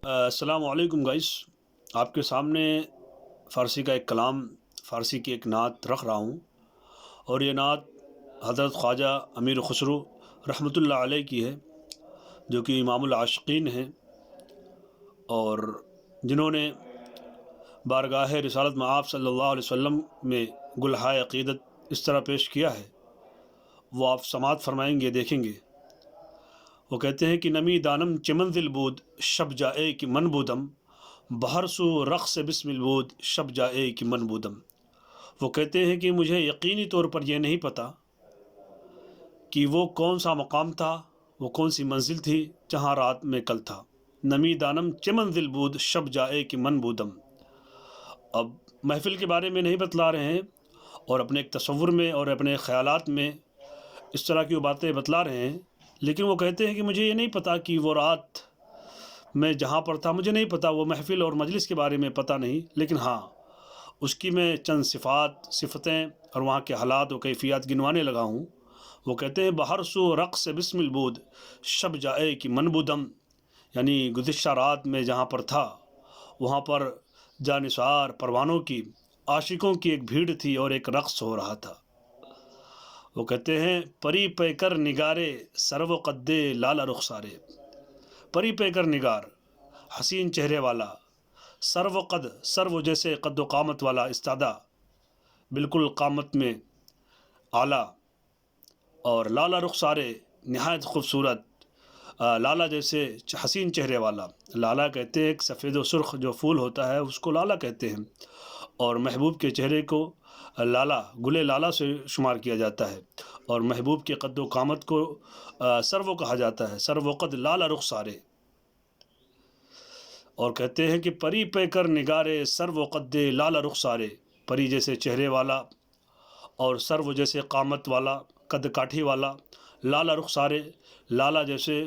السلام علیکم گائس، آپ کے سامنے فارسی کا ایک کلام، فارسی کی ایک نعت رکھ رہا ہوں، اور یہ نعت حضرت خواجہ امیر خسرو رحمۃ اللہ علیہ کی ہے، جو کہ امام العاشقین ہیں، اور جنہوں نے بارگاہ رسالت مآب صلی اللہ علیہ وسلم میں گلہائے عقیدت اس طرح پیش کیا ہے، وہ آپ سماعت فرمائیں گے، دیکھیں گے۔ وہ کہتے ہیں کہ نمی دانم چمن دل بود شب جائے کہ من بودم، بہر سو رقص بسم البود شب جائے کہ من بودم۔ وہ کہتے ہیں کہ مجھے یقینی طور پر یہ نہیں پتہ کہ وہ کون سا مقام تھا، وہ کون سی منزل تھی جہاں رات میں کل تھا۔ نمی دانم چمن دل بود شب جائے کہ من بودم۔ اب محفل کے بارے میں نہیں بتلا رہے ہیں، اور اپنے ایک تصور میں اور اپنے خیالات میں اس طرح کی وہ باتیں بتلا رہے ہیں، لیکن وہ کہتے ہیں کہ مجھے یہ نہیں پتہ کہ وہ رات میں جہاں پر تھا، مجھے نہیں پتہ، وہ محفل اور مجلس کے بارے میں پتہ نہیں، لیکن ہاں اس کی میں چند صفتیں اور وہاں کے حالات و کیفیات گنوانے لگا ہوں۔ وہ کہتے ہیں بہر سو رقص بسم البود شب جائے کہ من بودم، یعنی گزشتہ رات میں جہاں پر تھا وہاں پر جانثار پروانوں کی، عاشقوں کی ایک بھیڑ تھی اور ایک رقص ہو رہا تھا۔ وہ کہتے ہیں پری پیکر نگارے سرو قدے لالا رخسارے، پری پیکر نگار حسین چہرے والا، سرو قد سرو جیسے قد و قامت والا، استعدا بالکل قامت میں اعلیٰ، اور لالا رخسارے نہایت خوبصورت، لالا جیسے حسین چہرے والا۔ لالا کہتے ہیں ایک سفید و سرخ جو پھول ہوتا ہے اس کو لالا کہتے ہیں، اور محبوب کے چہرے کو لالا، گلے لالا سے شمار کیا جاتا ہے، اور محبوب کے قد و قامت کو سرو کہا جاتا ہے، سرو قد لالا رخسارے۔ اور کہتے ہیں کہ پری پیکر نگارے سرو قد لالا رخسارے، پری جیسے چہرے والا اور سرو جیسے قامت والا، قد کاٹھی والا، لالا رخسارے لالا جیسے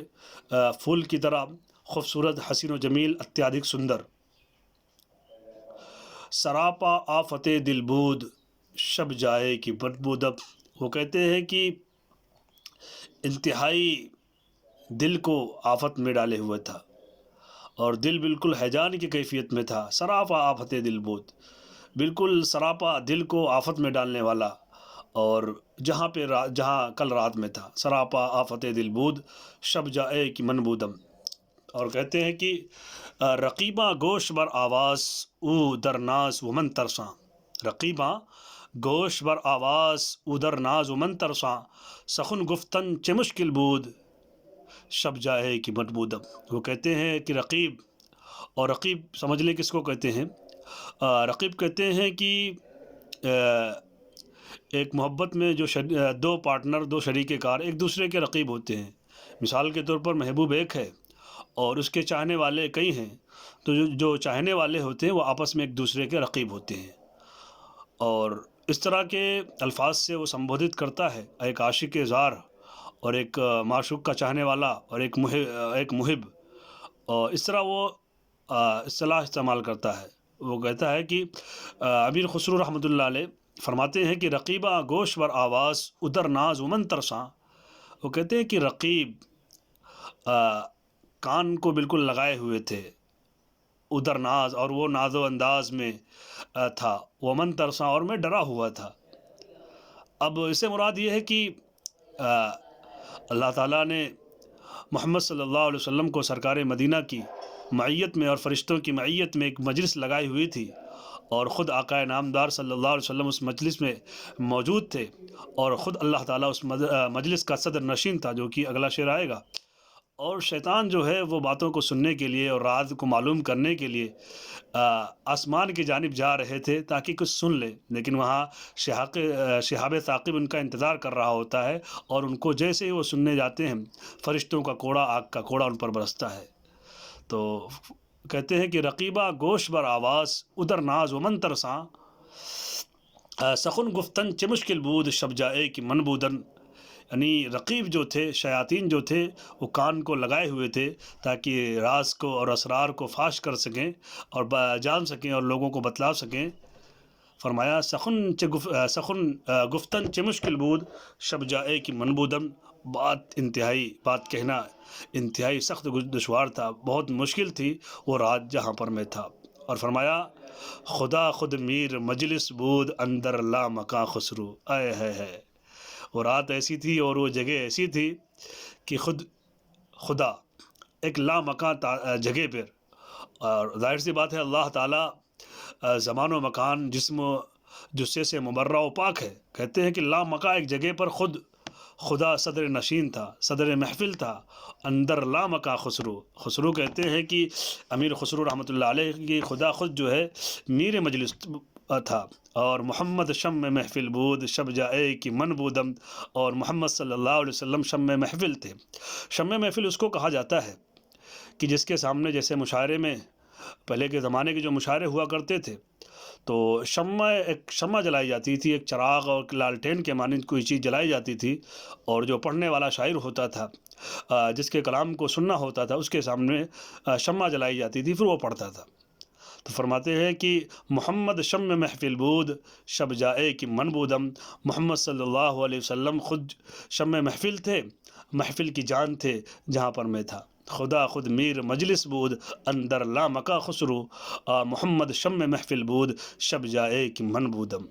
پھول کی طرح خوبصورت، حسین و جمیل، اتیادک سندر۔ سراپا آفت دل بود شب جائے کی بدبودب، وہ کہتے ہیں کہ انتہائی دل کو آفت میں ڈالے ہوئے تھا، اور دل بالکل ہیجان کی کیفیت میں تھا۔ سراپا آفت دل بود، بالکل سراپا دل کو آفت میں ڈالنے والا، اور جہاں کل رات میں تھا۔ سراپا آفت دل بود شب جائے کی من بودم۔ اور کہتے ہیں کہ رقیباں گوش بر آواز او در ناز و من ترساں، رقیباں گوش بر آواز او در ناز و من ترساں، سخن گفتن چه مشکل بود شب جائے کی من بودم۔ وہ کہتے ہیں کہ رقیب، اور رقیب سمجھ لیں کس کو کہتے ہیں۔ رقیب کہتے ہیں کہ ایک محبت میں جو دو پارٹنر، دو شریک کار ایک دوسرے کے رقیب ہوتے ہیں۔ مثال کے طور پر محبوب ایک ہے اور اس کے چاہنے والے کئی ہیں، تو جو چاہنے والے ہوتے ہیں وہ آپس میں ایک دوسرے کے رقیب ہوتے ہیں، اور اس طرح کے الفاظ سے وہ سمبودھت کرتا ہے ایک عاشق زار اور ایک معشوق کا چاہنے والا اور ایک محب، اور اس طرح وہ اصطلاح استعمال کرتا ہے۔ وہ کہتا ہے کہ امیر خسرو رحمۃ اللہ علیہ فرماتے ہیں کہ رقیبہ گوش بر آواز ادر ناز ومن ترساں، وہ کہتے ہیں کہ رقیب کان کو بالکل لگائے ہوئے تھے، ادر ناز، اور وہ ناز و انداز میں تھا، ومن ترساں، اور میں ڈرا ہوا تھا۔ اب اس سے مراد یہ ہے کہ اللہ تعالیٰ نے محمد صلی اللہ علیہ وسلم کو سرکار مدینہ کی معیت میں اور فرشتوں کی معیت میں ایک مجلس لگائی ہوئی تھی، اور خود آقا نامدار صلی اللہ علیہ وسلم اس مجلس میں موجود تھے، اور خود اللہ تعالیٰ اس مجلس کا صدر نشین تھا، جو کہ اگلا شعر آئے گا۔ اور شیطان جو ہے وہ باتوں کو سننے کے لیے اور راز کو معلوم کرنے کے لیے آسمان کی جانب جا رہے تھے تاکہ کچھ سن لے، لیکن وہاں شہاب ثاقب ان کا انتظار کر رہا ہوتا ہے، اور ان کو جیسے ہی وہ سننے جاتے ہیں فرشتوں کا کوڑا، آگ کا کوڑا ان پر برستا ہے۔ تو کہتے ہیں کہ رقیبہ گوش بر آواز ادر ناز و من ترساں، سخن گفتن چه مشکل بود شب جائے کی من بودن، یعنی رقیب جو تھے، شیاطین جو تھے، وہ کان کو لگائے ہوئے تھے تاکہ راز کو اور اسرار کو فاش کر سکیں اور جان سکیں اور لوگوں کو بتلا سکیں۔ فرمایا سخن گفتن چه مشکل بود شب جائے کی من بودم، بات کہنا انتہائی سخت دشوار تھا، بہت مشکل تھی وہ رات جہاں پر میں تھا۔ اور فرمایا خدا خود میر مجلس بود اندر لا مکاں خسرو، اے ہے۔ وہ رات ایسی تھی اور وہ جگہ ایسی تھی کہ خدا ایک لا مکاں جگہ پر، اور ظاہر سی بات ہے اللہ تعالیٰ زمان و مکان جسم و جسے سے مبرہ و پاک ہے۔ کہتے ہیں کہ لا مکاں ایک جگہ پر خدا صدر نشین تھا، صدر محفل تھا، اندر لا مکاں خسرو کہتے ہیں کہ امیر خسرو رحمۃ اللہ علیہ کی خدا خود جو ہے میر مجلس تھا، اور محمد شم محفل بود شب جائے کہ من بودم، اور محمد صلی اللہ علیہ وسلم شم محفل تھے۔ شم محفل اس کو کہا جاتا ہے کہ جس کے سامنے جیسے مشاعرے میں پہلے کے زمانے کے جو مشاعرے ہوا کرتے تھے تو ایک شمع جلائی جاتی تھی، ایک چراغ اور لالٹین کے مانند کوئی چیز جلائی جاتی تھی، اور جو پڑھنے والا شاعر ہوتا تھا جس کے کلام کو سننا ہوتا تھا اس کے سامنے شمع جلائی جاتی تھی، پھر وہ پڑھتا تھا۔ تو فرماتے ہیں کہ محمد شم محفل بود شب جائے کہ من بودم، محمد صلی اللہ علیہ وسلم خود شم محفل تھے، محفل کی جان تھے جہاں پر میں تھا۔ خدا خود میر مجلس بود اندر لا مکا خسرو، محمد شم محفل بود شب جائے کہ من بودم۔